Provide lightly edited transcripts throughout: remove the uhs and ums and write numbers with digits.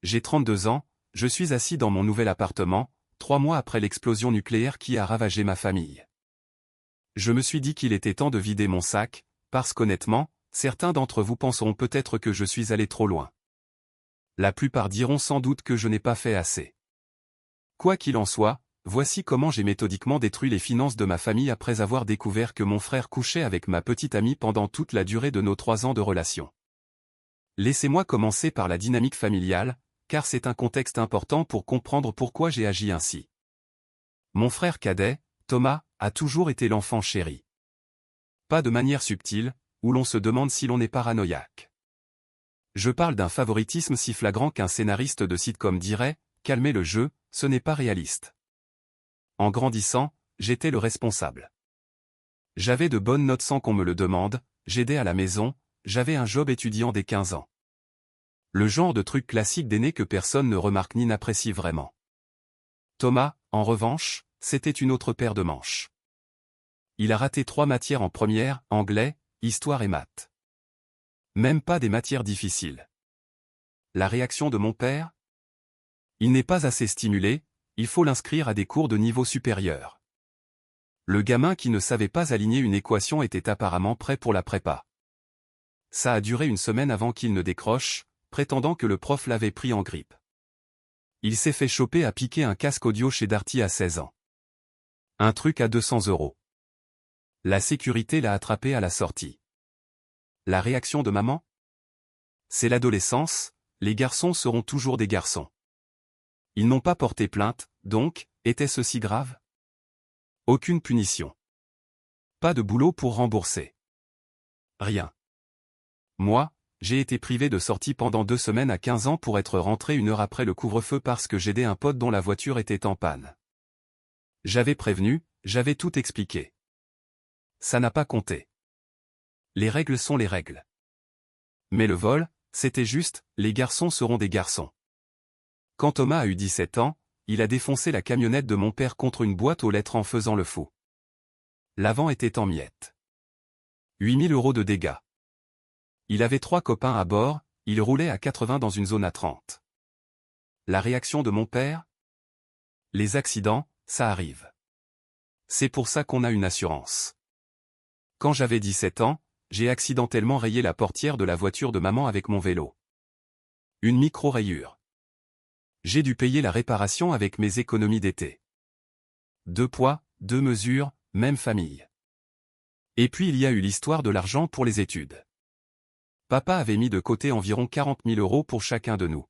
J'ai 32 ans, je suis assis dans mon nouvel appartement, 3 mois après l'explosion nucléaire qui a ravagé ma famille. Je me suis dit qu'il était temps de vider mon sac, parce qu'honnêtement, certains d'entre vous penseront peut-être que je suis allé trop loin. La plupart diront sans doute que je n'ai pas fait assez. Quoi qu'il en soit, voici comment j'ai méthodiquement détruit les finances de ma famille après avoir découvert que mon frère couchait avec ma petite amie pendant toute la durée de nos 3 ans de relation. Laissez-moi commencer par la dynamique familiale, car c'est un contexte important pour comprendre pourquoi j'ai agi ainsi. Mon frère cadet, Thomas, a toujours été l'enfant chéri. Pas de manière subtile, où l'on se demande si l'on est paranoïaque. Je parle d'un favoritisme si flagrant qu'un scénariste de sitcom dirait « Calmez le jeu, ce n'est pas réaliste ». En grandissant, j'étais le responsable. J'avais de bonnes notes sans qu'on me le demande, j'aidais à la maison, j'avais un job étudiant dès 15 ans. Le genre de truc classique d'aîné que personne ne remarque ni n'apprécie vraiment. Thomas, en revanche, c'était une autre paire de manches. Il a raté 3 matières en première, anglais, histoire et maths. Même pas des matières difficiles. La réaction de mon père ? Il n'est pas assez stimulé, il faut l'inscrire à des cours de niveau supérieur. Le gamin qui ne savait pas aligner une équation était apparemment prêt pour la prépa. Ça a duré une semaine avant qu'il ne décroche, prétendant que le prof l'avait pris en grippe. Il s'est fait choper à piquer un casque audio chez Darty à 16 ans. Un truc à 200 €. La sécurité l'a attrapé à la sortie. La réaction de maman ? C'est l'adolescence, les garçons seront toujours des garçons. Ils n'ont pas porté plainte, donc, était-ce si grave ? Aucune punition. Pas de boulot pour rembourser. Rien. Moi, j'ai été privé de sortie pendant 2 semaines à 15 ans pour être rentré 1 heure après le couvre-feu parce que j'aidais un pote dont la voiture était en panne. J'avais prévenu, j'avais tout expliqué. Ça n'a pas compté. Les règles sont les règles. Mais le vol, c'était juste, les garçons seront des garçons. Quand Thomas a eu 17 ans, il a défoncé la camionnette de mon père contre une boîte aux lettres en faisant le fou. L'avant était en miettes. 8 000 € de dégâts. Il avait 3 copains à bord, il roulait à 80 dans une zone à 30. La réaction de mon père ? Les accidents, ça arrive. C'est pour ça qu'on a une assurance. Quand j'avais 17 ans, j'ai accidentellement rayé la portière de la voiture de maman avec mon vélo. Une micro-rayure. J'ai dû payer la réparation avec mes économies d'été. 2 poids, 2 mesures, même famille. Et puis il y a eu l'histoire de l'argent pour les études. Papa avait mis de côté environ 40 000 € pour chacun de nous.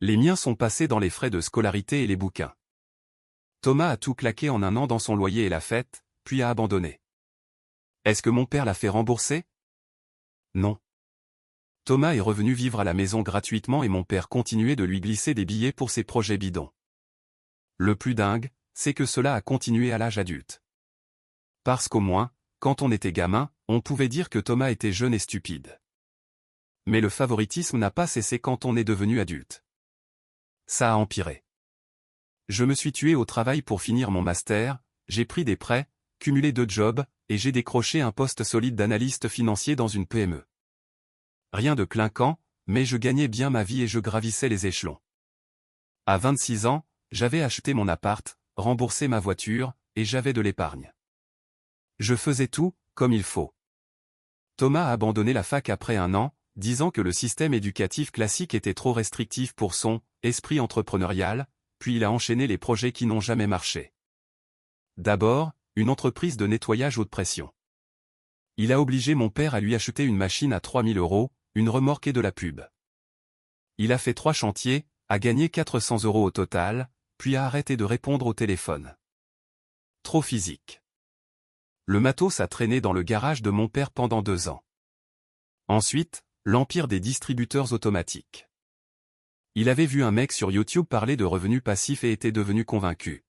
Les miens sont passés dans les frais de scolarité et les bouquins. Thomas a tout claqué en 1 an dans son loyer et la fête, puis a abandonné. Est-ce que mon père l'a fait rembourser ? Non. Thomas est revenu vivre à la maison gratuitement et mon père continuait de lui glisser des billets pour ses projets bidons. Le plus dingue, c'est que cela a continué à l'âge adulte. Parce qu'au moins, quand on était gamin, on pouvait dire que Thomas était jeune et stupide. Mais le favoritisme n'a pas cessé quand on est devenu adulte. Ça a empiré. Je me suis tué au travail pour finir mon master, j'ai pris des prêts, cumulé 2 jobs, et j'ai décroché un poste solide d'analyste financier dans une PME. Rien de clinquant, mais je gagnais bien ma vie et je gravissais les échelons. À 26 ans, j'avais acheté mon appart, remboursé ma voiture, et j'avais de l'épargne. Je faisais tout, comme il faut. Thomas a abandonné la fac après 1 an, disant que le système éducatif classique était trop restrictif pour son esprit entrepreneurial, puis il a enchaîné les projets qui n'ont jamais marché. D'abord, une entreprise de nettoyage haute pression. Il a obligé mon père à lui acheter une machine à 3 000 €, une remorque et de la pub. Il a fait 3 chantiers, a gagné 400 € au total, puis a arrêté de répondre au téléphone. Trop physique. Le matos a traîné dans le garage de mon père pendant 2 ans. Ensuite, l'empire des distributeurs automatiques. Il avait vu un mec sur YouTube parler de revenus passifs et était devenu convaincu.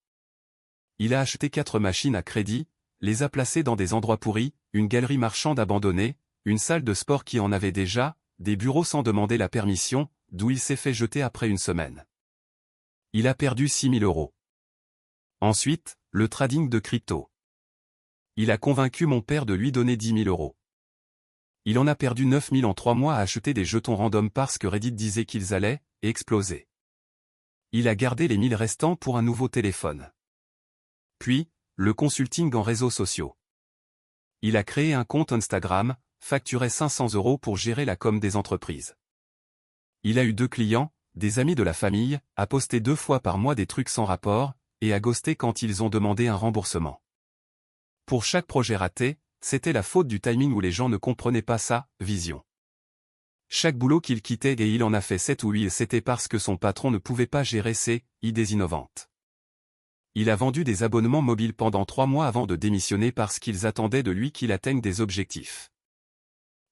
Il a acheté 4 machines à crédit, les a placées dans des endroits pourris, une galerie marchande abandonnée, une salle de sport qui en avait déjà, des bureaux sans demander la permission, d'où il s'est fait jeter après 1 semaine. Il a perdu 6 000 €. Ensuite, le trading de crypto. Il a convaincu mon père de lui donner 10 000 €. Il en a perdu 9000 en 3 mois à acheter des jetons random parce que Reddit disait qu'ils allaient exploser. Il a gardé les 1000 restants pour un nouveau téléphone. Puis, le consulting en réseaux sociaux. Il a créé un compte Instagram, facturé 500 € pour gérer la com des entreprises. Il a eu 2 clients, des amis de la famille, a posté 2 fois par mois des trucs sans rapport, et a ghosté quand ils ont demandé un remboursement. Pour chaque projet raté, c'était la faute du timing où les gens ne comprenaient pas sa vision. Chaque boulot qu'il quittait et il en a fait 7 ou 8, c'était parce que son patron ne pouvait pas gérer ses idées innovantes. Il a vendu des abonnements mobiles pendant 3 mois avant de démissionner parce qu'ils attendaient de lui qu'il atteigne des objectifs.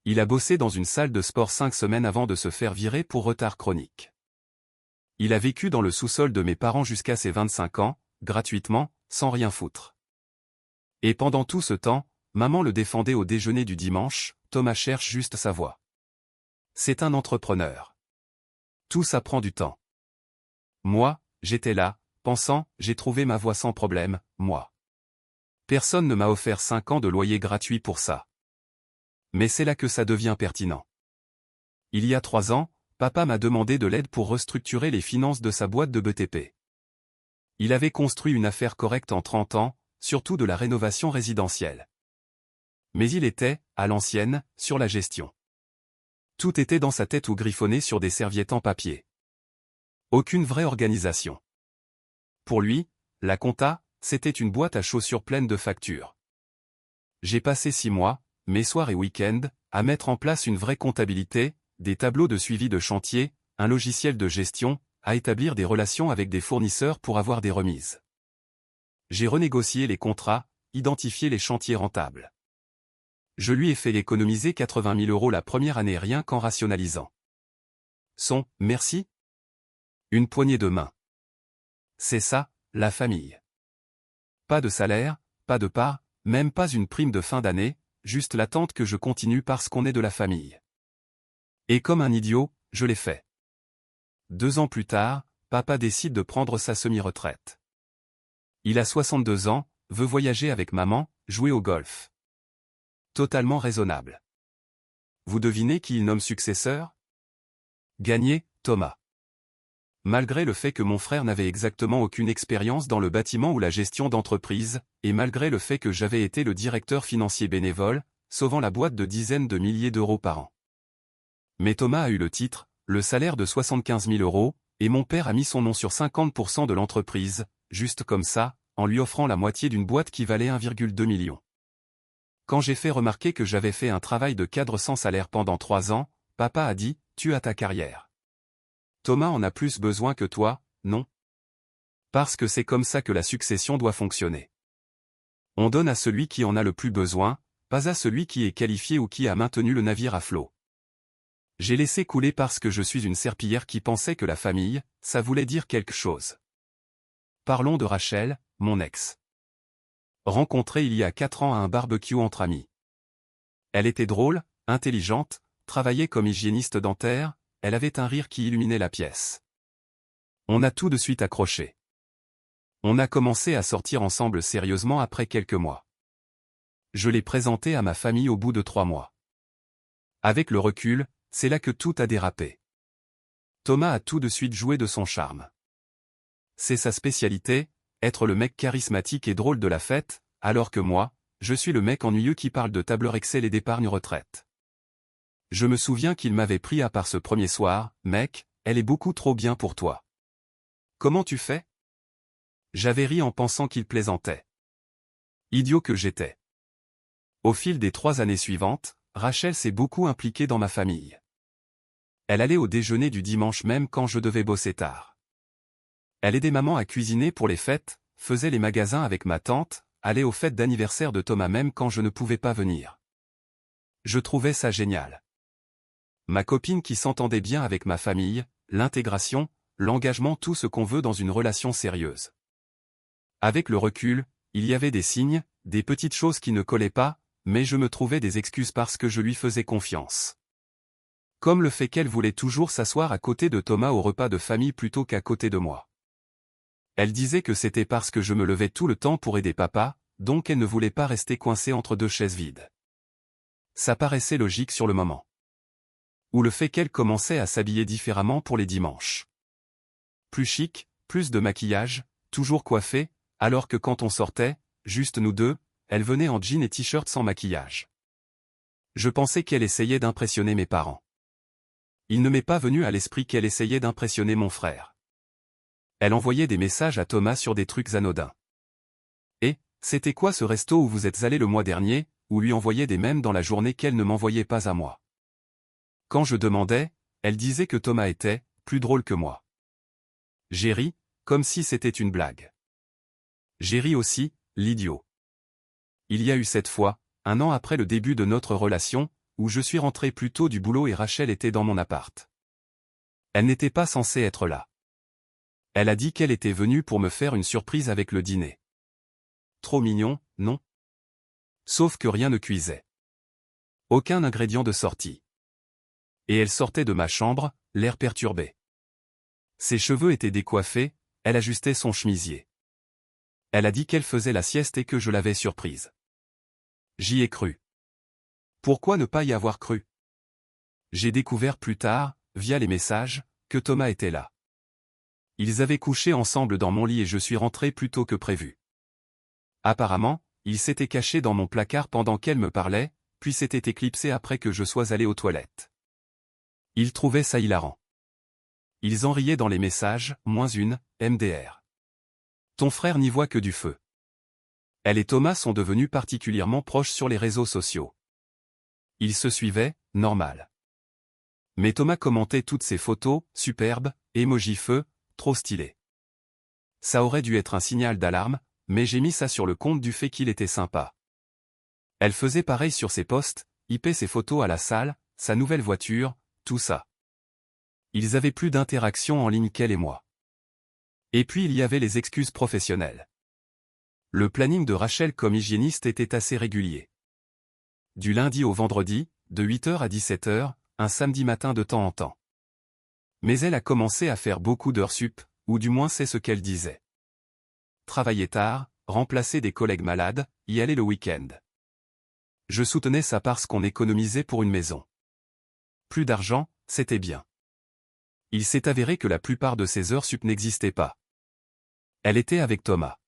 Il a bossé dans une salle de sport 5 semaines avant de se faire virer pour retard chronique. Il a vécu dans le sous-sol de mes parents jusqu'à ses 25 ans, gratuitement, sans rien foutre. Et pendant tout ce temps, maman le défendait au déjeuner du dimanche, Thomas cherche juste sa voie. C'est un entrepreneur. Tout ça prend du temps. Moi, j'étais là, pensant, j'ai trouvé ma voie sans problème, moi. Personne ne m'a offert 5 ans de loyer gratuit pour ça. Mais c'est là que ça devient pertinent. Il y a 3 ans, papa m'a demandé de l'aide pour restructurer les finances de sa boîte de BTP. Il avait construit une affaire correcte en 30 ans, surtout de la rénovation résidentielle. Mais il était, à l'ancienne, sur la gestion. Tout était dans sa tête ou griffonné sur des serviettes en papier. Aucune vraie organisation. Pour lui, la compta, c'était une boîte à chaussures pleine de factures. J'ai passé 6 mois, mes soirs et week-ends, à mettre en place une vraie comptabilité, des tableaux de suivi de chantier, un logiciel de gestion, à établir des relations avec des fournisseurs pour avoir des remises. J'ai renégocié les contrats, identifié les chantiers rentables. Je lui ai fait économiser 80 000 € la première année rien qu'en rationalisant. Son « merci » ? Une poignée de main. C'est ça, la famille. Pas de salaire, pas de part, même pas une prime de fin d'année, juste l'attente que je continue parce qu'on est de la famille. Et comme un idiot, je l'ai fait. 2 ans plus tard, papa décide de prendre sa semi-retraite. Il a 62 ans, veut voyager avec maman, jouer au golf. Totalement raisonnable. Vous devinez qui il nomme successeur ? Gagné, Thomas. Malgré le fait que mon frère n'avait exactement aucune expérience dans le bâtiment ou la gestion d'entreprise, et malgré le fait que j'avais été le directeur financier bénévole, sauvant la boîte de dizaines de milliers d'euros par an. Mais Thomas a eu le titre, le salaire de 75 000 €, et mon père a mis son nom sur 50% de l'entreprise, juste comme ça, en lui offrant la moitié d'une boîte qui valait 1,2 million. Quand j'ai fait remarquer que j'avais fait un travail de cadre sans salaire pendant 3 ans, papa a dit, tu as ta carrière. Thomas en a plus besoin que toi, non ? Parce que c'est comme ça que la succession doit fonctionner. On donne à celui qui en a le plus besoin, pas à celui qui est qualifié ou qui a maintenu le navire à flot. J'ai laissé couler parce que je suis une serpillière qui pensait que la famille, ça voulait dire quelque chose. Parlons de Rachel, mon ex. Rencontrée il y a 4 ans à un barbecue entre amis. Elle était drôle, intelligente, travaillait comme hygiéniste dentaire, elle avait un rire qui illuminait la pièce. On a tout de suite accroché. On a commencé à sortir ensemble sérieusement après quelques mois. Je l'ai présentée à ma famille au bout de 3 mois. Avec le recul, c'est là que tout a dérapé. Thomas a tout de suite joué de son charme. C'est sa spécialité, être le mec charismatique et drôle de la fête, alors que moi, je suis le mec ennuyeux qui parle de tableur Excel et d'épargne retraite. Je me souviens qu'il m'avait pris à part ce premier soir, mec, elle est beaucoup trop bien pour toi. Comment tu fais ? J'avais ri en pensant qu'il plaisantait. Idiot que j'étais. Au fil des 3 années suivantes, Rachel s'est beaucoup impliquée dans ma famille. Elle allait au déjeuner du dimanche même quand je devais bosser tard. Elle aidait maman à cuisiner pour les fêtes, faisait les magasins avec ma tante, allait aux fêtes d'anniversaire de Thomas même quand je ne pouvais pas venir. Je trouvais ça génial. Ma copine qui s'entendait bien avec ma famille, l'intégration, l'engagement, tout ce qu'on veut dans une relation sérieuse. Avec le recul, il y avait des signes, des petites choses qui ne collaient pas, mais je me trouvais des excuses parce que je lui faisais confiance. Comme le fait qu'elle voulait toujours s'asseoir à côté de Thomas au repas de famille plutôt qu'à côté de moi. Elle disait que c'était parce que je me levais tout le temps pour aider papa, donc elle ne voulait pas rester coincée entre 2 chaises vides. Ça paraissait logique sur le moment. Ou le fait qu'elle commençait à s'habiller différemment pour les dimanches. Plus chic, plus de maquillage, toujours coiffée, alors que quand on sortait, juste nous deux, elle venait en jean et t-shirt sans maquillage. Je pensais qu'elle essayait d'impressionner mes parents. Il ne m'est pas venu à l'esprit qu'elle essayait d'impressionner mon frère. Elle envoyait des messages à Thomas sur des trucs anodins. Et, c'était quoi ce resto où vous êtes allé le mois dernier, ou lui envoyait des mèmes dans la journée qu'elle ne m'envoyait pas à moi. Quand je demandais, elle disait que Thomas était plus drôle que moi. J'ai ri, comme si c'était une blague. J'ai ri aussi, l'idiot. Il y a eu cette fois, 1 an après le début de notre relation, où je suis rentré plus tôt du boulot et Rachel était dans mon appart. Elle n'était pas censée être là. Elle a dit qu'elle était venue pour me faire une surprise avec le dîner. Trop mignon, non? Sauf que rien ne cuisait. Aucun ingrédient de sortie. Et elle sortait de ma chambre, l'air perturbé. Ses cheveux étaient décoiffés, elle ajustait son chemisier. Elle a dit qu'elle faisait la sieste et que je l'avais surprise. J'y ai cru. Pourquoi ne pas y avoir cru? J'ai découvert plus tard, via les messages, que Thomas était là. Ils avaient couché ensemble dans mon lit et je suis rentré plus tôt que prévu. Apparemment, il s'était caché dans mon placard pendant qu'elle me parlait, puis s'était éclipsé après que je sois allé aux toilettes. Il trouvait ça hilarant. Ils en riaient dans les messages, -1, MDR. Ton frère n'y voit que du feu. Elle et Thomas sont devenus particulièrement proches sur les réseaux sociaux. Ils se suivaient, normal. Mais Thomas commentait toutes ces photos, superbes, emoji feu, trop stylées. Ça aurait dû être un signal d'alarme, mais j'ai mis ça sur le compte du fait qu'il était sympa. Elle faisait pareil sur ses posts, hypait ses photos à la salle, sa nouvelle voiture, tout ça. Ils avaient plus d'interaction en ligne qu'elle et moi. Et puis il y avait les excuses professionnelles. Le planning de Rachel comme hygiéniste était assez régulier. Du lundi au vendredi, de 8h à 17h, un samedi matin de temps en temps. Mais elle a commencé à faire beaucoup d'heures sup, ou du moins c'est ce qu'elle disait. Travailler tard, remplacer des collègues malades, y aller le week-end. Je soutenais ça parce qu'on économisait pour une maison. Plus d'argent, c'était bien. Il s'est avéré que la plupart de ces heures sup n'existaient pas. Elle était avec Thomas.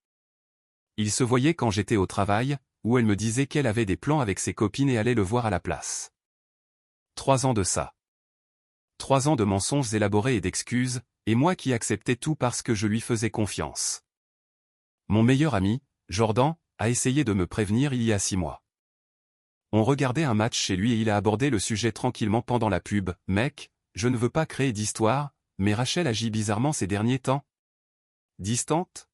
Il se voyait quand j'étais au travail, où elle me disait qu'elle avait des plans avec ses copines et allait le voir à la place. 3 ans de ça. 3 ans de mensonges élaborés et d'excuses, et moi qui acceptais tout parce que je lui faisais confiance. Mon meilleur ami, Jordan, a essayé de me prévenir il y a 6 mois. On regardait un match chez lui et il a abordé le sujet tranquillement pendant la pub. « Mec, je ne veux pas créer d'histoire, mais Rachel agit bizarrement ces derniers temps. » Distante?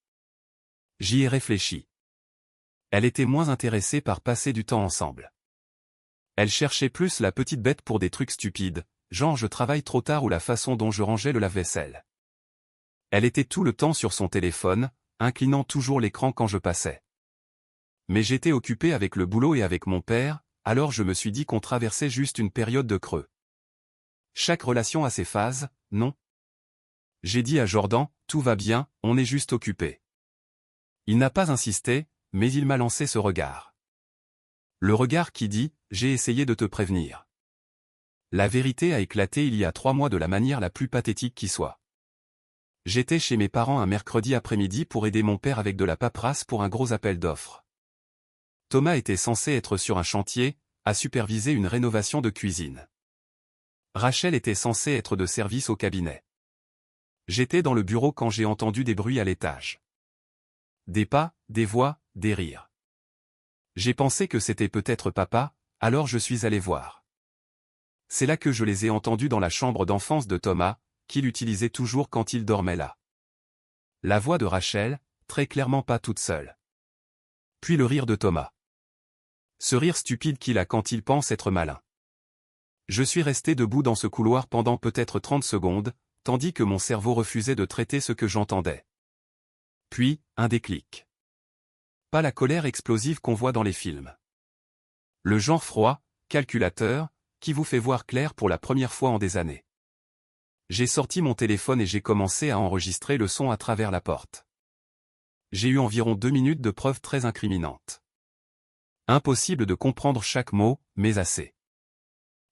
J'y ai réfléchi. Elle était moins intéressée par passer du temps ensemble. Elle cherchait plus la petite bête pour des trucs stupides, genre je travaille trop tard ou la façon dont je rangeais le lave-vaisselle. Elle était tout le temps sur son téléphone, inclinant toujours l'écran quand je passais. Mais j'étais occupé avec le boulot et avec mon père, alors je me suis dit qu'on traversait juste une période de creux. Chaque relation a ses phases, non? J'ai dit à Jordan, tout va bien, on est juste occupé. Il n'a pas insisté, mais il m'a lancé ce regard. Le regard qui dit, j'ai essayé de te prévenir. La vérité a éclaté il y a 3 mois de la manière la plus pathétique qui soit. J'étais chez mes parents un mercredi après-midi pour aider mon père avec de la paperasse pour un gros appel d'offres. Thomas était censé être sur un chantier, à superviser une rénovation de cuisine. Rachel était censée être de service au cabinet. J'étais dans le bureau quand j'ai entendu des bruits à l'étage. Des pas, des voix, des rires. J'ai pensé que c'était peut-être papa, alors je suis allé voir. C'est là que je les ai entendus dans la chambre d'enfance de Thomas, qu'il utilisait toujours quand il dormait là. La voix de Rachel, très clairement pas toute seule. Puis le rire de Thomas. Ce rire stupide qu'il a quand il pense être malin. Je suis resté debout dans ce couloir pendant peut-être 30 secondes, tandis que mon cerveau refusait de traiter ce que j'entendais. Puis, un déclic. Pas la colère explosive qu'on voit dans les films. Le genre froid, calculateur, qui vous fait voir clair pour la première fois en des années. J'ai sorti mon téléphone et j'ai commencé à enregistrer le son à travers la porte. J'ai eu environ 2 minutes de preuves très incriminantes. Impossible de comprendre chaque mot, mais assez.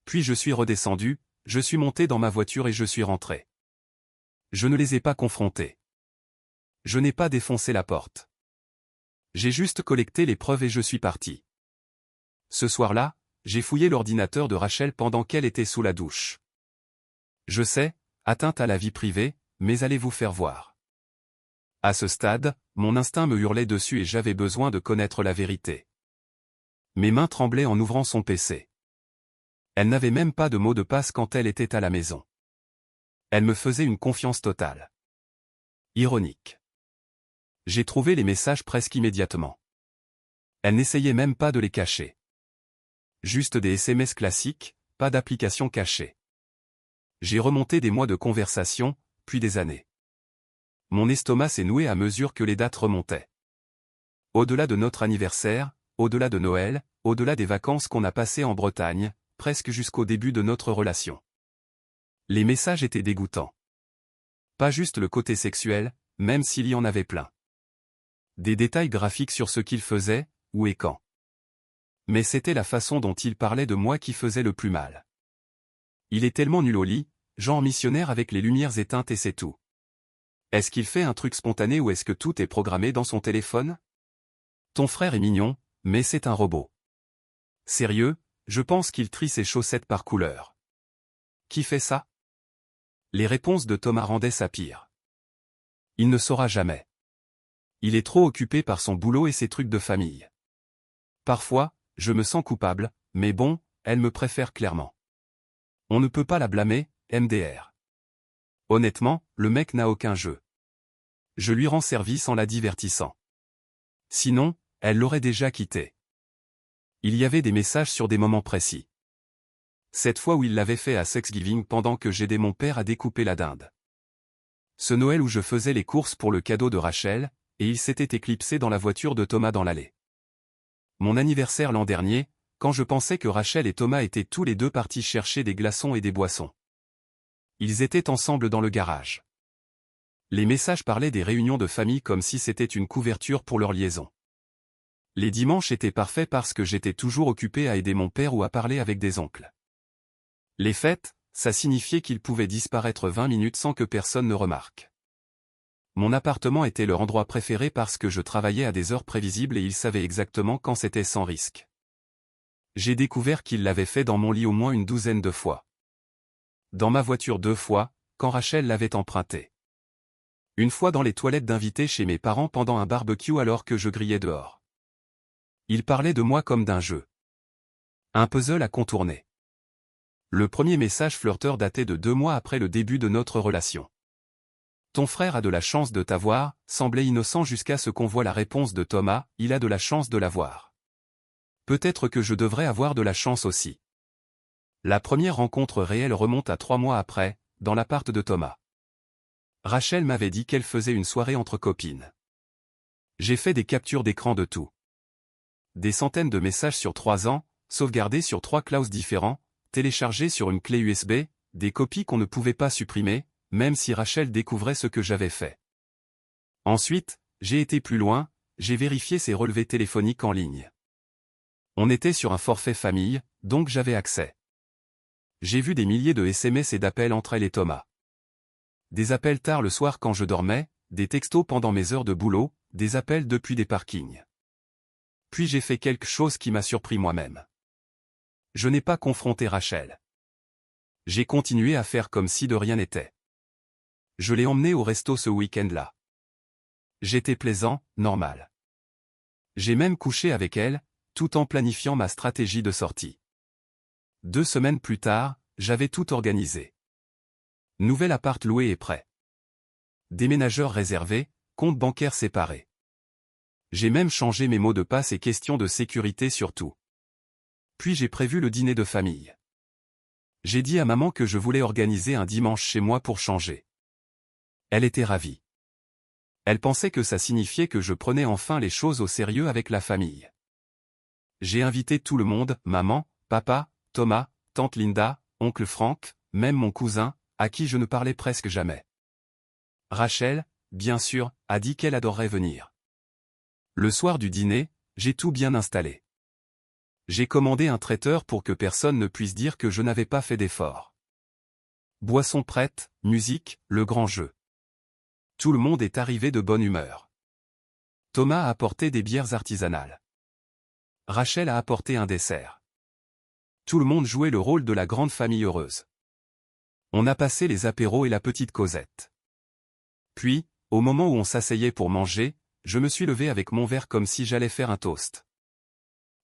Puis je suis redescendu, je suis monté dans ma voiture et je suis rentré. Je ne les ai pas confrontés. Je n'ai pas défoncé la porte. J'ai juste collecté les preuves et je suis parti. Ce soir-là, j'ai fouillé l'ordinateur de Rachel pendant qu'elle était sous la douche. Je sais, atteinte à la vie privée, mais allez vous faire voir. À ce stade, mon instinct me hurlait dessus et j'avais besoin de connaître la vérité. Mes mains tremblaient en ouvrant son PC. Elle n'avait même pas de mot de passe quand elle était à la maison. Elle me faisait une confiance totale. Ironique. J'ai trouvé les messages presque immédiatement. Elle n'essayait même pas de les cacher. Juste des SMS classiques, pas d'application cachée. J'ai remonté des mois de conversation, puis des années. Mon estomac s'est noué à mesure que les dates remontaient. Au-delà de notre anniversaire, au-delà de Noël, au-delà des vacances qu'on a passées en Bretagne, presque jusqu'au début de notre relation. Les messages étaient dégoûtants. Pas juste le côté sexuel, même s'il y en avait plein. Des détails graphiques sur ce qu'il faisait, où et quand. Mais c'était la façon dont il parlait de moi qui faisait le plus mal. Il est tellement nul au lit, genre missionnaire avec les lumières éteintes et c'est tout. Est-ce qu'il fait un truc spontané ou est-ce que tout est programmé dans son téléphone? Ton frère est mignon, mais c'est un robot. Sérieux, je pense qu'il trie ses chaussettes par couleur. Qui fait ça? Les réponses de Thomas rendaient ça pire. Il ne saura jamais. Il est trop occupé par son boulot et ses trucs de famille. Parfois, je me sens coupable, mais bon, elle me préfère clairement. On ne peut pas la blâmer, MDR. Honnêtement, le mec n'a aucun jeu. Je lui rends service en la divertissant. Sinon, elle l'aurait déjà quitté. Il y avait des messages sur des moments précis. Cette fois où il l'avait fait à Thanksgiving pendant que j'aidais mon père à découper la dinde. Ce Noël où je faisais les courses pour le cadeau de Rachel, et il s'était éclipsé dans la voiture de Thomas dans l'allée. Mon anniversaire l'an dernier, quand je pensais que Rachel et Thomas étaient tous les deux partis chercher des glaçons et des boissons. Ils étaient ensemble dans le garage. Les messages parlaient des réunions de famille comme si c'était une couverture pour leur liaison. Les dimanches étaient parfaits parce que j'étais toujours occupé à aider mon père ou à parler avec des oncles. Les fêtes, ça signifiait qu'ils pouvaient disparaître 20 minutes sans que personne ne remarque. Mon appartement était leur endroit préféré parce que je travaillais à des heures prévisibles et ils savaient exactement quand c'était sans risque. J'ai découvert qu'ils l'avaient fait dans mon lit au moins une douzaine de fois. Dans ma voiture 2 fois, quand Rachel l'avait emprunté. Une fois dans les toilettes d'invités chez mes parents pendant un barbecue alors que je grillais dehors. Ils parlaient de moi comme d'un jeu. Un puzzle à contourner. Le premier message flirteur datait de 2 mois après le début de notre relation. Ton frère a de la chance de t'avoir, semblait innocent jusqu'à ce qu'on voit la réponse de Thomas, il a de la chance de l'avoir. Peut-être que je devrais avoir de la chance aussi. La première rencontre réelle remonte à 3 mois après, dans l'appart de Thomas. Rachel m'avait dit qu'elle faisait une soirée entre copines. J'ai fait des captures d'écran de tout. Des centaines de messages sur 3 ans, sauvegardés sur 3 clouds différents, téléchargés sur une clé USB, des copies qu'on ne pouvait pas supprimer, même si Rachel découvrait ce que j'avais fait. Ensuite, j'ai été plus loin, j'ai vérifié ses relevés téléphoniques en ligne. On était sur un forfait famille, donc j'avais accès. J'ai vu des milliers de SMS et d'appels entre elle et Thomas. Des appels tard le soir quand je dormais, des textos pendant mes heures de boulot, des appels depuis des parkings. Puis j'ai fait quelque chose qui m'a surpris moi-même. Je n'ai pas confronté Rachel. J'ai continué à faire comme si de rien n'était. Je l'ai emmenée au resto ce week-end-là. J'étais plaisant, normal. J'ai même couché avec elle, tout en planifiant ma stratégie de sortie. 2 semaines plus tard, j'avais tout organisé. Nouvel appart loué et prêt. Déménageur réservé, compte bancaire séparé. J'ai même changé mes mots de passe et questions de sécurité surtout. Puis j'ai prévu le dîner de famille. J'ai dit à maman que je voulais organiser un dimanche chez moi pour changer. Elle était ravie. Elle pensait que ça signifiait que je prenais enfin les choses au sérieux avec la famille. J'ai invité tout le monde, maman, papa, Thomas, tante Linda, oncle Frank, même mon cousin, à qui je ne parlais presque jamais. Rachel, bien sûr, a dit qu'elle adorerait venir. Le soir du dîner, j'ai tout bien installé. J'ai commandé un traiteur pour que personne ne puisse dire que je n'avais pas fait d'effort. Boisson prête, musique, le grand jeu. Tout le monde est arrivé de bonne humeur. Thomas a apporté des bières artisanales. Rachel a apporté un dessert. Tout le monde jouait le rôle de la grande famille heureuse. On a passé les apéros et la petite causette. Puis, au moment où on s'asseyait pour manger, je me suis levé avec mon verre comme si j'allais faire un toast.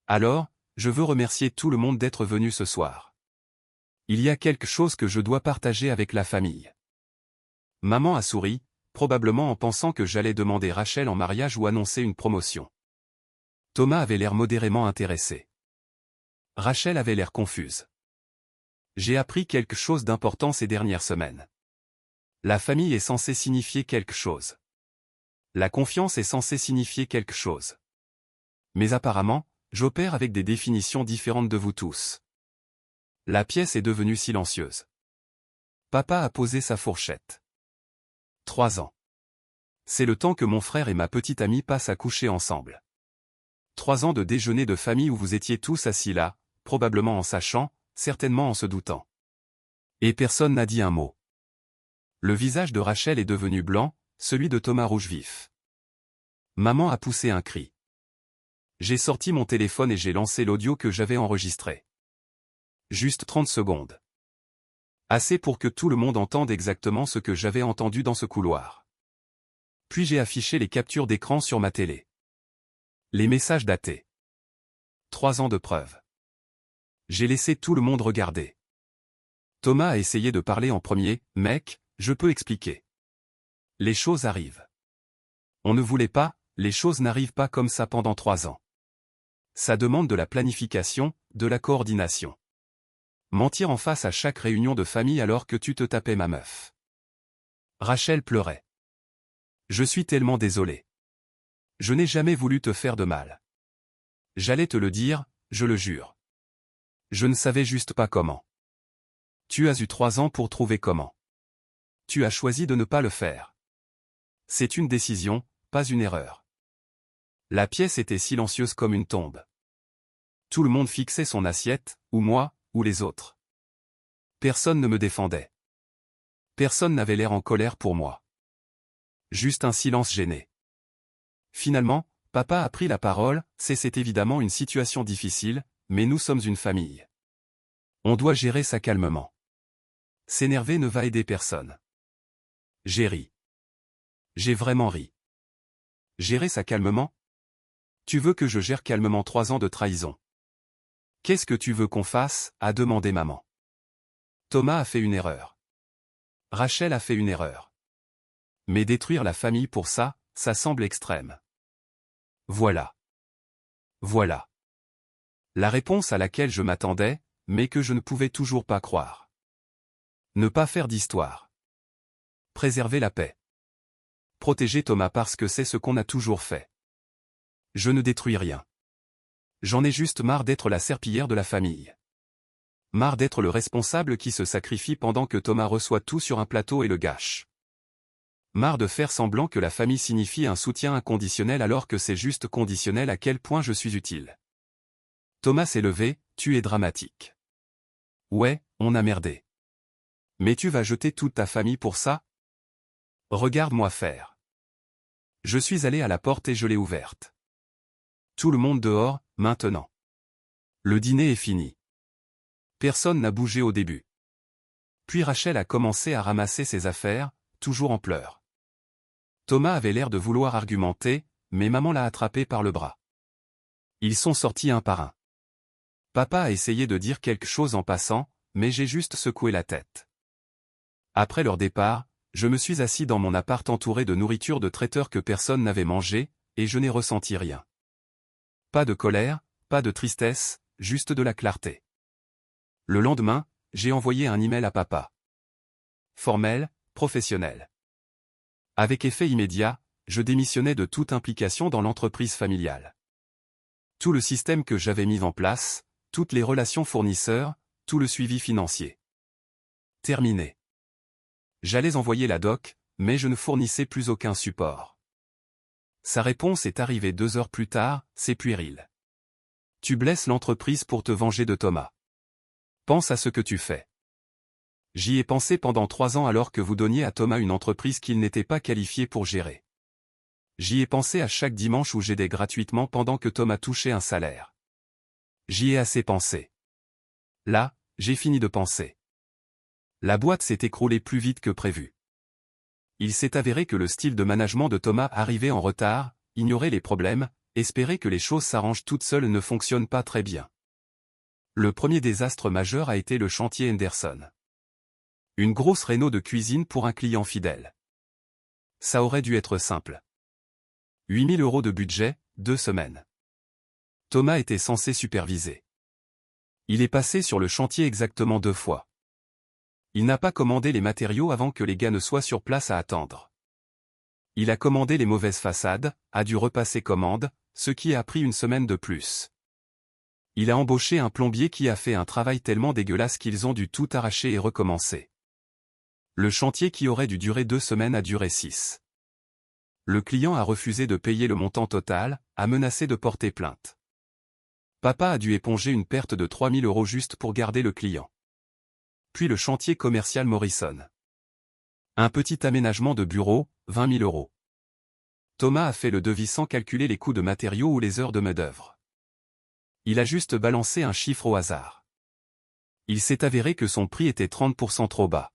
Alors, je veux remercier tout le monde d'être venu ce soir. Il y a quelque chose que je dois partager avec la famille. Maman a souri, probablement en pensant que j'allais demander Rachel en mariage ou annoncer une promotion. Thomas avait l'air modérément intéressé. Rachel avait l'air confuse. J'ai appris quelque chose d'important ces dernières semaines. La famille est censée signifier quelque chose. La confiance est censée signifier quelque chose. Mais apparemment, j'opère avec des définitions différentes de vous tous. La pièce est devenue silencieuse. Papa a posé sa fourchette. 3 ans. C'est le temps que mon frère et ma petite amie passent à coucher ensemble. 3 ans de déjeuner de famille où vous étiez tous assis là, probablement en sachant, certainement en se doutant. Et personne n'a dit un mot. Le visage de Rachel est devenu blanc, celui de Thomas rouge vif. Maman a poussé un cri. J'ai sorti mon téléphone et j'ai lancé l'audio que j'avais enregistré. Juste 30 secondes. Assez pour que tout le monde entende exactement ce que j'avais entendu dans ce couloir. Puis j'ai affiché les captures d'écran sur ma télé. Les messages datés. 3 ans de preuve. J'ai laissé tout le monde regarder. Thomas a essayé de parler en premier. « Mec, je peux expliquer. Les choses arrivent. On ne voulait pas, les choses n'arrivent pas comme ça pendant 3 ans. Ça demande de la planification, de la coordination. Mentir en face à chaque réunion de famille alors que tu te tapais ma meuf. » Rachel pleurait. Je suis tellement désolé. Je n'ai jamais voulu te faire de mal. J'allais te le dire, je le jure. Je ne savais juste pas comment. Tu as eu 3 ans pour trouver comment. Tu as choisi de ne pas le faire. C'est une décision, pas une erreur. La pièce était silencieuse comme une tombe. Tout le monde fixait son assiette, ou moi, ou les autres. Personne ne me défendait. Personne n'avait l'air en colère pour moi. Juste un silence gêné. Finalement, papa a pris la parole. C'est évidemment une situation difficile, mais nous sommes une famille. On doit gérer ça calmement. S'énerver ne va aider personne. J'ai ri. J'ai vraiment ri. Gérer ça calmement? Tu veux que je gère calmement 3 ans de trahison? Qu'est-ce que tu veux qu'on fasse? A demandé maman. Thomas a fait une erreur. Rachel a fait une erreur. Mais détruire la famille pour ça, ça semble extrême. Voilà. Voilà. La réponse à laquelle je m'attendais, mais que je ne pouvais toujours pas croire. Ne pas faire d'histoire. Préserver la paix. Protéger Thomas parce que c'est ce qu'on a toujours fait. Je ne détruis rien. J'en ai juste marre d'être la serpillière de la famille. Marre d'être le responsable qui se sacrifie pendant que Thomas reçoit tout sur un plateau et le gâche. Marre de faire semblant que la famille signifie un soutien inconditionnel alors que c'est juste conditionnel à quel point je suis utile. Thomas s'est levé, tu es dramatique. Ouais, on a merdé. Mais tu vas jeter toute ta famille pour ça? Regarde-moi faire. Je suis allé à la porte et je l'ai ouverte. Tout le monde dehors, maintenant. Le dîner est fini. Personne n'a bougé au début. Puis Rachel a commencé à ramasser ses affaires, toujours en pleurs. Thomas avait l'air de vouloir argumenter, mais maman l'a attrapé par le bras. Ils sont sortis un par un. Papa a essayé de dire quelque chose en passant, mais j'ai juste secoué la tête. Après leur départ, je me suis assis dans mon appart entouré de nourriture de traiteur que personne n'avait mangé, et je n'ai ressenti rien. Pas de colère, pas de tristesse, juste de la clarté. Le lendemain, j'ai envoyé un email à papa. Formel, professionnel. Avec effet immédiat, je démissionnais de toute implication dans l'entreprise familiale. Tout le système que j'avais mis en place, toutes les relations fournisseurs, tout le suivi financier. Terminé. J'allais envoyer la doc, mais je ne fournissais plus aucun support. Sa réponse est arrivée 2 heures plus tard, c'est puéril. Tu blesses l'entreprise pour te venger de Thomas. Pense à ce que tu fais. J'y ai pensé pendant 3 ans alors que vous donniez à Thomas une entreprise qu'il n'était pas qualifié pour gérer. J'y ai pensé à chaque dimanche où j'aidais gratuitement pendant que Thomas touchait un salaire. J'y ai assez pensé. Là, j'ai fini de penser. La boîte s'est écroulée plus vite que prévu. Il s'est avéré que le style de management de Thomas arrivait en retard, ignorait les problèmes, espérer que les choses s'arrangent toutes seules ne fonctionne pas très bien. Le premier désastre majeur a été le chantier Henderson. Une grosse réno de cuisine pour un client fidèle. Ça aurait dû être simple. 8 000 € de budget, 2 semaines. Thomas était censé superviser. Il est passé sur le chantier exactement 2 fois. Il n'a pas commandé les matériaux avant que les gars ne soient sur place à attendre. Il a commandé les mauvaises façades, a dû repasser commande, ce qui a pris 1 semaine de plus. Il a embauché un plombier qui a fait un travail tellement dégueulasse qu'ils ont dû tout arracher et recommencer. Le chantier qui aurait dû durer 2 semaines a duré 6. Le client a refusé de payer le montant total, a menacé de porter plainte. Papa a dû éponger une perte de 3 000 € juste pour garder le client. Puis le chantier commercial Morrison. Un petit aménagement de bureau, 20 000 €. Thomas a fait le devis sans calculer les coûts de matériaux ou les heures de main-d'œuvre. Il a juste balancé un chiffre au hasard. Il s'est avéré que son prix était 30% trop bas.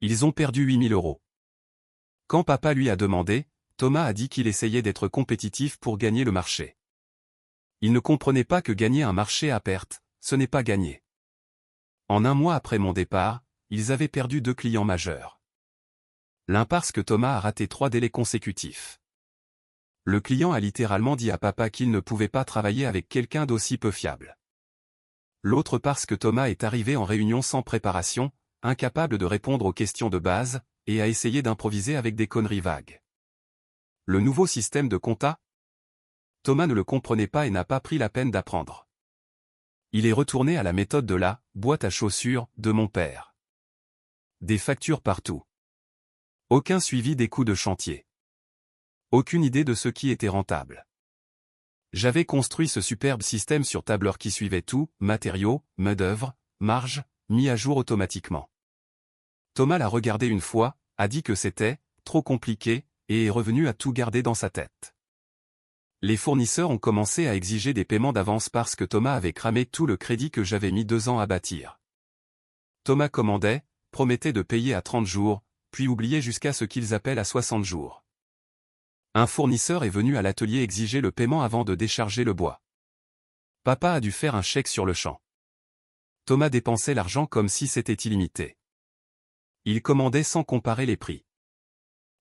Ils ont perdu 8 000 €. Quand papa lui a demandé, Thomas a dit qu'il essayait d'être compétitif pour gagner le marché. Il ne comprenait pas que gagner un marché à perte, ce n'est pas gagner. En 1 mois après mon départ, ils avaient perdu 2 clients majeurs. L'un parce que Thomas a raté 3 délais consécutifs. Le client a littéralement dit à papa qu'il ne pouvait pas travailler avec quelqu'un d'aussi peu fiable. L'autre parce que Thomas est arrivé en réunion sans préparation, incapable de répondre aux questions de base, et a essayé d'improviser avec des conneries vagues. Le nouveau système de compta? Thomas ne le comprenait pas et n'a pas pris la peine d'apprendre. Il est retourné à la méthode de la « boîte à chaussures » de mon père. Des factures partout. Aucun suivi des coûts de chantier. Aucune idée de ce qui était rentable. J'avais construit ce superbe système sur tableur qui suivait tout, matériaux, main-d'œuvre, marge, mis à jour automatiquement. Thomas l'a regardé une fois, a dit que c'était trop compliqué, et est revenu à tout garder dans sa tête. Les fournisseurs ont commencé à exiger des paiements d'avance parce que Thomas avait cramé tout le crédit que j'avais mis 2 ans à bâtir. Thomas commandait, promettait de payer à 30 jours, puis oubliait jusqu'à ce qu'ils appellent à 60 jours. Un fournisseur est venu à l'atelier exiger le paiement avant de décharger le bois. Papa a dû faire un chèque sur le champ. Thomas dépensait l'argent comme si c'était illimité. Il commandait sans comparer les prix.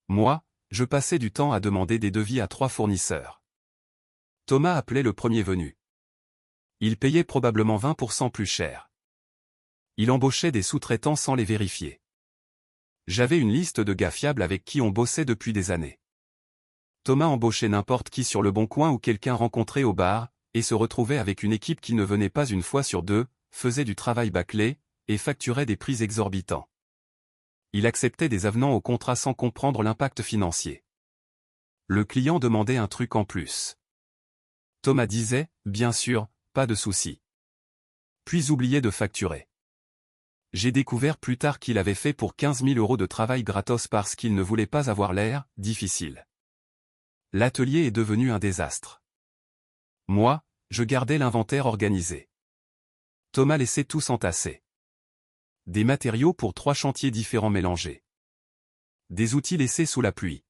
Moi, je passais du temps à demander des devis à 3 fournisseurs. Thomas appelait le premier venu. Il payait probablement 20% plus cher. Il embauchait des sous-traitants sans les vérifier. J'avais une liste de gars fiables avec qui on bossait depuis des années. Thomas embauchait n'importe qui sur le bon coin ou quelqu'un rencontré au bar, et se retrouvait avec une équipe qui ne venait pas 1 fois sur 2, faisait du travail bâclé, et facturait des prix exorbitants. Il acceptait des avenants au contrat sans comprendre l'impact financier. Le client demandait un truc en plus. Thomas disait, bien sûr, pas de souci. Puis oubliait de facturer. J'ai découvert plus tard qu'il avait fait pour 15 000 € de travail gratos parce qu'il ne voulait pas avoir l'air difficile. L'atelier est devenu un désastre. Moi, je gardais l'inventaire organisé. Thomas laissait tout s'entasser. Des matériaux pour 3 chantiers différents mélangés. Des outils laissés sous la pluie.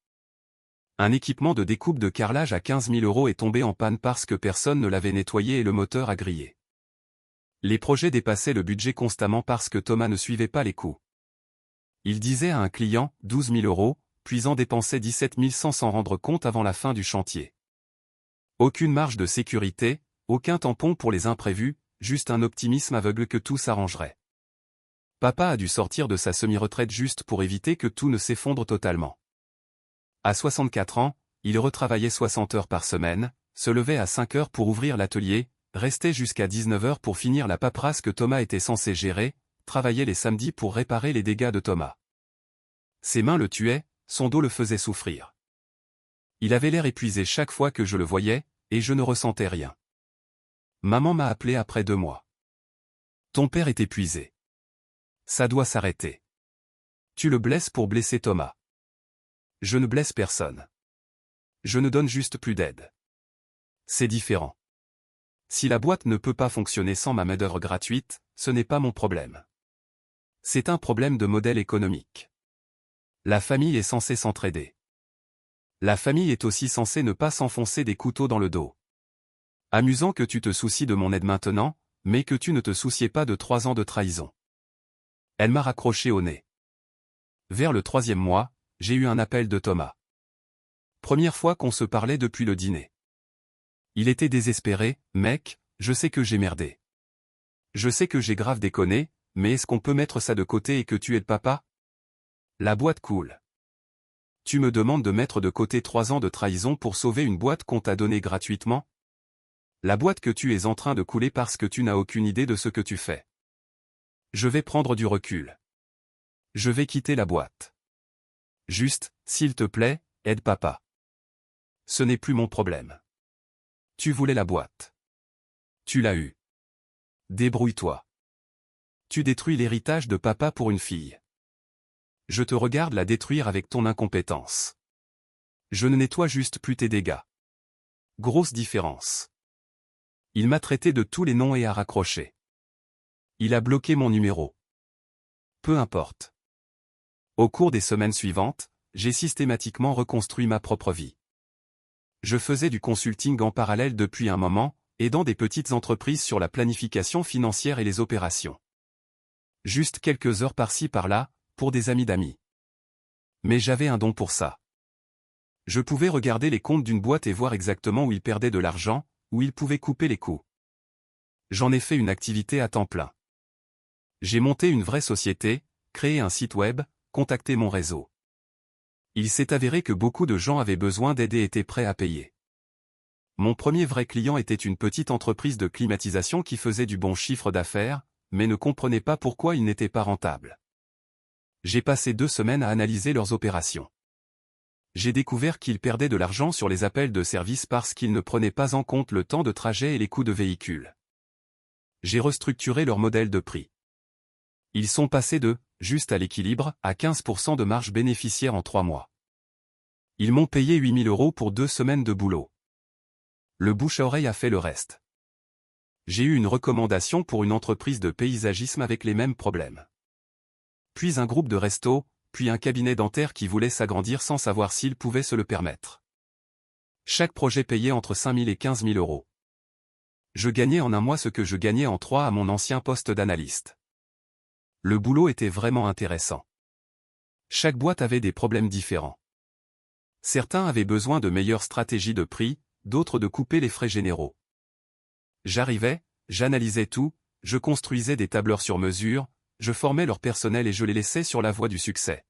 Un équipement de découpe de carrelage à 15 000 € est tombé en panne parce que personne ne l'avait nettoyé et le moteur a grillé. Les projets dépassaient le budget constamment parce que Thomas ne suivait pas les coûts. Il disait à un client, 12 000 €, puis en dépensait 17 100 sans rendre compte avant la fin du chantier. Aucune marge de sécurité, aucun tampon pour les imprévus, juste un optimisme aveugle que tout s'arrangerait. Papa a dû sortir de sa semi-retraite juste pour éviter que tout ne s'effondre totalement. À 64 ans, il retravaillait 60 heures par semaine, se levait à 5 heures pour ouvrir l'atelier, restait jusqu'à 19 heures pour finir la paperasse que Thomas était censé gérer, travaillait les samedis pour réparer les dégâts de Thomas. Ses mains le tuaient, son dos le faisait souffrir. Il avait l'air épuisé chaque fois que je le voyais, et je ne ressentais rien. Maman m'a appelé après 2 mois. Ton père est épuisé. Ça doit s'arrêter. Tu le blesses pour blesser Thomas. Je ne blesse personne. Je ne donne juste plus d'aide. C'est différent. Si la boîte ne peut pas fonctionner sans ma main-d'œuvre gratuite, ce n'est pas mon problème. C'est un problème de modèle économique. La famille est censée s'entraider. La famille est aussi censée ne pas s'enfoncer des couteaux dans le dos. Amusant que tu te soucies de mon aide maintenant, mais que tu ne te souciais pas de 3 ans de trahison. Elle m'a raccroché au nez. Vers le 3e mois, j'ai eu un appel de Thomas. Première fois qu'on se parlait depuis le dîner. Il était désespéré. Mec, je sais que j'ai merdé. Je sais que j'ai grave déconné, mais est-ce qu'on peut mettre ça de côté et que tu aides papa? La boîte coule. Tu me demandes de mettre de côté 3 ans de trahison pour sauver une boîte qu'on t'a donnée gratuitement? La boîte que tu es en train de couler parce que tu n'as aucune idée de ce que tu fais. Je vais prendre du recul. Je vais quitter la boîte. Juste, s'il te plaît, aide papa. Ce n'est plus mon problème. Tu voulais la boîte. Tu l'as eue. Débrouille-toi. Tu détruis l'héritage de papa pour une fille. Je te regarde la détruire avec ton incompétence. Je ne nettoie juste plus tes dégâts. Grosse différence. Il m'a traité de tous les noms et a raccroché. Il a bloqué mon numéro. Peu importe. Au cours des semaines suivantes, j'ai systématiquement reconstruit ma propre vie. Je faisais du consulting en parallèle depuis un moment, aidant des petites entreprises sur la planification financière et les opérations. Juste quelques heures par-ci par-là, pour des amis d'amis. Mais j'avais un don pour ça. Je pouvais regarder les comptes d'une boîte et voir exactement où ils perdaient de l'argent, où ils pouvaient couper les coûts. J'en ai fait une activité à temps plein. J'ai monté une vraie société, créé un site web, contacté mon réseau. Il s'est avéré que beaucoup de gens avaient besoin d'aide et étaient prêts à payer. Mon premier vrai client était une petite entreprise de climatisation qui faisait du bon chiffre d'affaires, mais ne comprenait pas pourquoi ils n'étaient pas rentables. J'ai passé 2 semaines à analyser leurs opérations. J'ai découvert qu'ils perdaient de l'argent sur les appels de service parce qu'ils ne prenaient pas en compte le temps de trajet et les coûts de véhicule. J'ai restructuré leur modèle de prix. Ils sont passés de « juste à l'équilibre » à 15% de marge bénéficiaire en 3 mois. Ils m'ont payé 8 000 € pour 2 semaines de boulot. Le bouche-à-oreille a fait le reste. J'ai eu une recommandation pour une entreprise de paysagisme avec les mêmes problèmes. Puis un groupe de restos, puis un cabinet dentaire qui voulait s'agrandir sans savoir s'il pouvait se le permettre. Chaque projet payait entre 5 000 et 15 000 €. Je gagnais en un mois ce que je gagnais en 3 à mon ancien poste d'analyste. Le boulot était vraiment intéressant. Chaque boîte avait des problèmes différents. Certains avaient besoin de meilleures stratégies de prix, d'autres de couper les frais généraux. J'arrivais, j'analysais tout, je construisais des tableurs sur mesure, je formais leur personnel et je les laissais sur la voie du succès.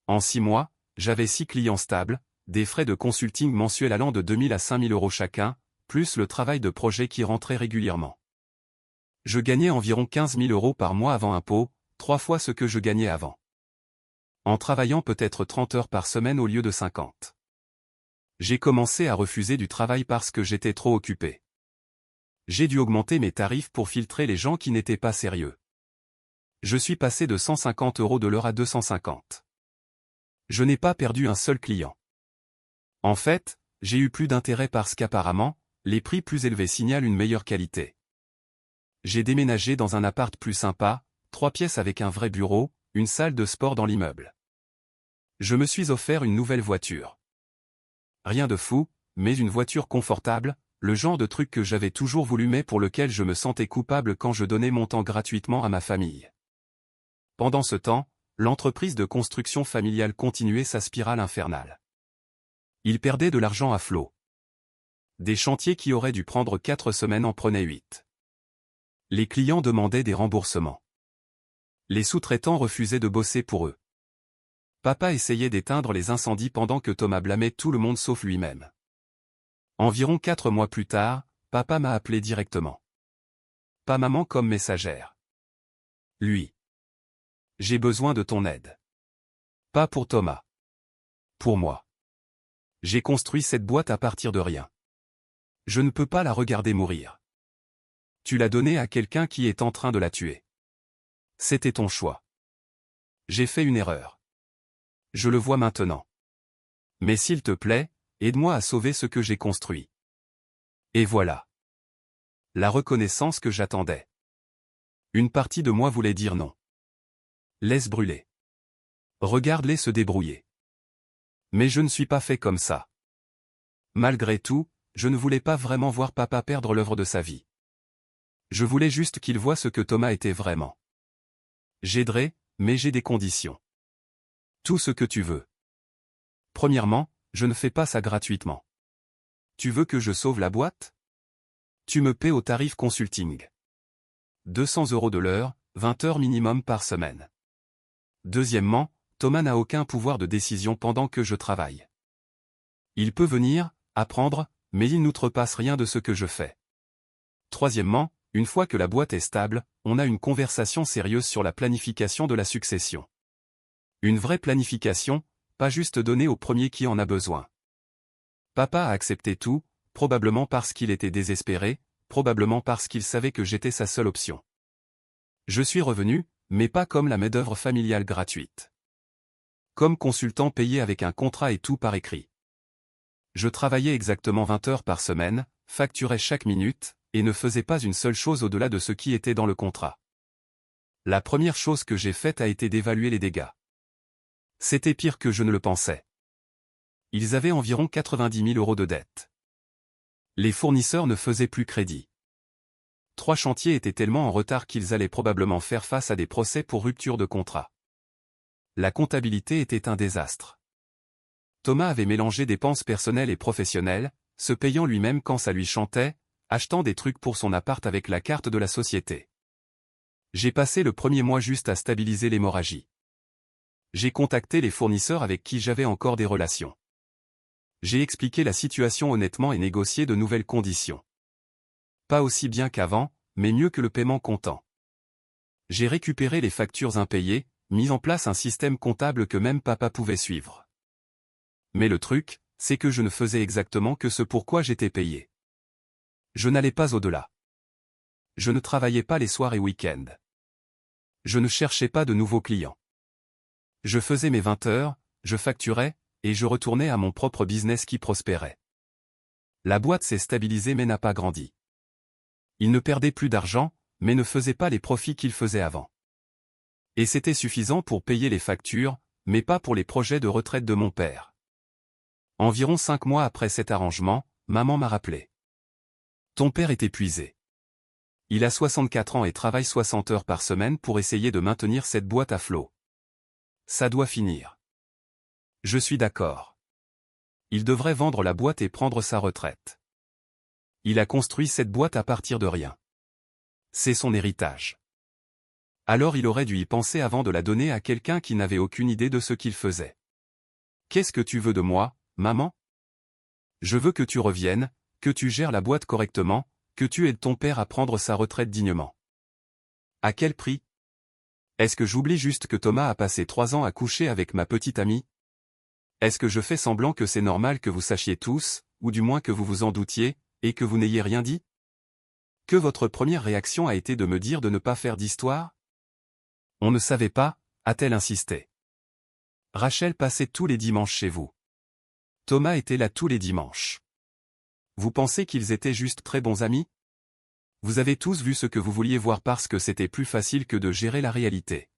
En 6 mois, j'avais 6 clients stables, des frais de consulting mensuels allant de 2 000 à 5 000 € chacun, plus le travail de projet qui rentrait régulièrement. Je gagnais environ 15 000 € par mois avant impôt, 3 fois ce que je gagnais avant. En travaillant peut-être 30 heures par semaine au lieu de 50. J'ai commencé à refuser du travail parce que j'étais trop occupé. J'ai dû augmenter mes tarifs pour filtrer les gens qui n'étaient pas sérieux. Je suis passé de 150 € de l'heure à 250. Je n'ai pas perdu un seul client. En fait, j'ai eu plus d'intérêt parce qu'apparemment, les prix plus élevés signalent une meilleure qualité. J'ai déménagé dans un appart plus sympa, 3 pièces avec un vrai bureau, une salle de sport dans l'immeuble. Je me suis offert une nouvelle voiture. Rien de fou, mais une voiture confortable, le genre de truc que j'avais toujours voulu mais pour lequel je me sentais coupable quand je donnais mon temps gratuitement à ma famille. Pendant ce temps, l'entreprise de construction familiale continuait sa spirale infernale. Il perdait de l'argent à flot. Des chantiers qui auraient dû prendre 4 semaines en prenaient 8. Les clients demandaient des remboursements. Les sous-traitants refusaient de bosser pour eux. Papa essayait d'éteindre les incendies pendant que Thomas blâmait tout le monde sauf lui-même. Environ 4 mois plus tard, papa m'a appelé directement. Pas maman comme messagère. Lui. J'ai besoin de ton aide. Pas pour Thomas. Pour moi. J'ai construit cette boîte à partir de rien. Je ne peux pas la regarder mourir. Tu l'as donnée à quelqu'un qui est en train de la tuer. C'était ton choix. J'ai fait une erreur. Je le vois maintenant. Mais s'il te plaît, aide-moi à sauver ce que j'ai construit. Et voilà. La reconnaissance que j'attendais. Une partie de moi voulait dire non. Laisse brûler. Regarde-les se débrouiller. Mais je ne suis pas fait comme ça. Malgré tout, je ne voulais pas vraiment voir papa perdre l'œuvre de sa vie. Je voulais juste qu'il voie ce que Thomas était vraiment. J'aiderai, mais j'ai des conditions. Tout ce que tu veux. Premièrement, je ne fais pas ça gratuitement. Tu veux que je sauve la boîte? Tu me paies au tarif consulting. 200 € de l'heure, 20 heures minimum par semaine. Deuxièmement, Thomas n'a aucun pouvoir de décision pendant que je travaille. Il peut venir, apprendre, mais il n'outrepasse rien de ce que je fais. Troisièmement, une fois que la boîte est stable, on a une conversation sérieuse sur la planification de la succession. Une vraie planification, pas juste donnée au premier qui en a besoin. Papa a accepté tout, probablement parce qu'il était désespéré, probablement parce qu'il savait que j'étais sa seule option. Je suis revenu, mais pas comme la main-d'œuvre familiale gratuite. Comme consultant payé avec un contrat et tout par écrit. Je travaillais exactement 20 heures par semaine, facturais chaque minute, et ne faisais pas une seule chose au-delà de ce qui était dans le contrat. La première chose que j'ai faite a été d'évaluer les dégâts. C'était pire que je ne le pensais. Ils avaient environ 90 000 € de dettes. Les fournisseurs ne faisaient plus crédit. 3 chantiers étaient tellement en retard qu'ils allaient probablement faire face à des procès pour rupture de contrat. La comptabilité était un désastre. Thomas avait mélangé dépenses personnelles et professionnelles, se payant lui-même quand ça lui chantait, achetant des trucs pour son appart avec la carte de la société. J'ai passé le premier mois juste à stabiliser l'hémorragie. J'ai contacté les fournisseurs avec qui j'avais encore des relations. J'ai expliqué la situation honnêtement et négocié de nouvelles conditions. Pas aussi bien qu'avant, mais mieux que le paiement comptant. J'ai récupéré les factures impayées, mis en place un système comptable que même papa pouvait suivre. Mais le truc, c'est que je ne faisais exactement que ce pourquoi j'étais payé. Je n'allais pas au-delà. Je ne travaillais pas les soirs et week-ends. Je ne cherchais pas de nouveaux clients. Je faisais mes 20 heures, je facturais, et je retournais à mon propre business qui prospérait. La boîte s'est stabilisée mais n'a pas grandi. Il ne perdait plus d'argent, mais ne faisait pas les profits qu'il faisait avant. Et c'était suffisant pour payer les factures, mais pas pour les projets de retraite de mon père. Environ 5 mois après cet arrangement, maman m'a rappelé. Ton père est épuisé. Il a 64 ans et travaille 60 heures par semaine pour essayer de maintenir cette boîte à flot. Ça doit finir. Je suis d'accord. Il devrait vendre la boîte et prendre sa retraite. Il a construit cette boîte à partir de rien. C'est son héritage. Alors il aurait dû y penser avant de la donner à quelqu'un qui n'avait aucune idée de ce qu'il faisait. Qu'est-ce que tu veux de moi, maman? Je veux que tu reviennes, que tu gères la boîte correctement, que tu aides ton père à prendre sa retraite dignement. À quel prix? Est-ce que j'oublie juste que Thomas a passé 3 ans à coucher avec ma petite amie? Est-ce que je fais semblant que c'est normal que vous sachiez tous, ou du moins que vous vous en doutiez, et que vous n'ayez rien dit? Que votre première réaction a été de me dire de ne pas faire d'histoire? On ne savait pas, a-t-elle insisté. Rachel passait tous les dimanches chez vous. Thomas était là tous les dimanches. Vous pensez qu'ils étaient juste très bons amis? Vous avez tous vu ce que vous vouliez voir parce que c'était plus facile que de gérer la réalité.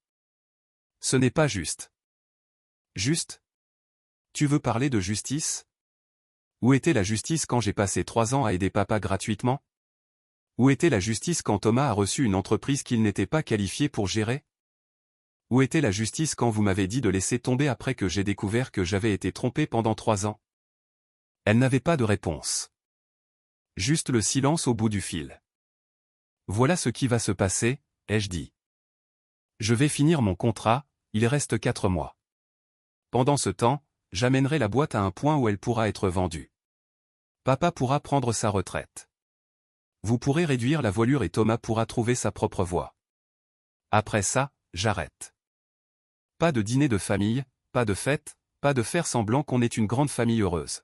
Ce n'est pas juste. Juste? Tu veux parler de justice? Où était la justice quand j'ai passé 3 ans à aider papa gratuitement? Où était la justice quand Thomas a reçu une entreprise qu'il n'était pas qualifié pour gérer? Où était la justice quand vous m'avez dit de laisser tomber après que j'ai découvert que j'avais été trompé pendant 3 ans? Elle n'avait pas de réponse. Juste le silence au bout du fil. Voilà ce qui va se passer, ai-je dit. Je vais finir mon contrat, il reste 4 mois. Pendant ce temps, j'amènerai la boîte à un point où elle pourra être vendue. Papa pourra prendre sa retraite. Vous pourrez réduire la voilure et Thomas pourra trouver sa propre voie. Après ça, j'arrête. Pas de dîner de famille, pas de fête, pas de faire semblant qu'on est une grande famille heureuse.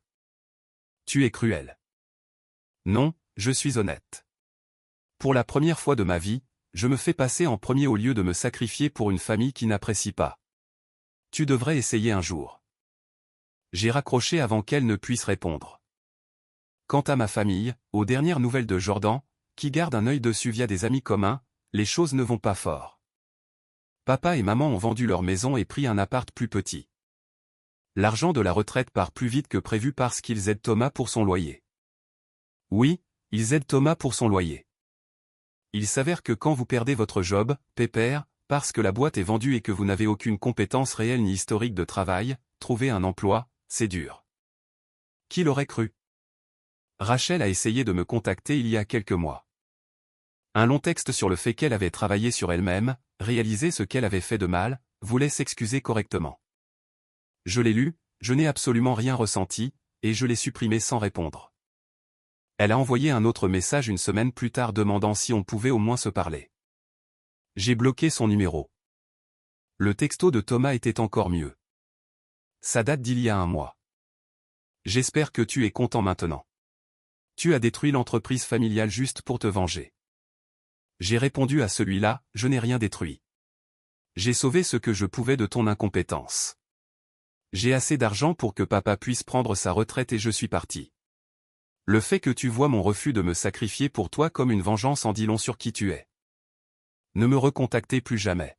Tu es cruel. Non, je suis honnête. Pour la première fois de ma vie, je me fais passer en premier au lieu de me sacrifier pour une famille qui n'apprécie pas. Tu devrais essayer un jour. J'ai raccroché avant qu'elle ne puisse répondre. Quant à ma famille, aux dernières nouvelles de Jordan, qui garde un œil dessus via des amis communs, les choses ne vont pas fort. Papa et maman ont vendu leur maison et pris un appart plus petit. L'argent de la retraite part plus vite que prévu parce qu'ils aident Thomas pour son loyer. Oui, ils aident Thomas pour son loyer. Il s'avère que quand vous perdez votre job, pépère, parce que la boîte est vendue et que vous n'avez aucune compétence réelle ni historique de travail, trouver un emploi, c'est dur. Qui l'aurait cru? Rachel a essayé de me contacter il y a quelques mois. Un long texte sur le fait qu'elle avait travaillé sur elle-même, réalisé ce qu'elle avait fait de mal, voulait s'excuser correctement. Je l'ai lu, je n'ai absolument rien ressenti, et je l'ai supprimé sans répondre. Elle a envoyé un autre message une semaine plus tard demandant si on pouvait au moins se parler. J'ai bloqué son numéro. Le texto de Thomas était encore mieux. Ça date d'il y a un mois. J'espère que tu es content maintenant. Tu as détruit l'entreprise familiale juste pour te venger. J'ai répondu à celui-là, je n'ai rien détruit. J'ai sauvé ce que je pouvais de ton incompétence. J'ai assez d'argent pour que papa puisse prendre sa retraite et je suis parti. Le fait que tu vois mon refus de me sacrifier pour toi comme une vengeance en dit long sur qui tu es. Ne me recontactez plus jamais.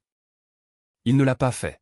Il ne l'a pas fait.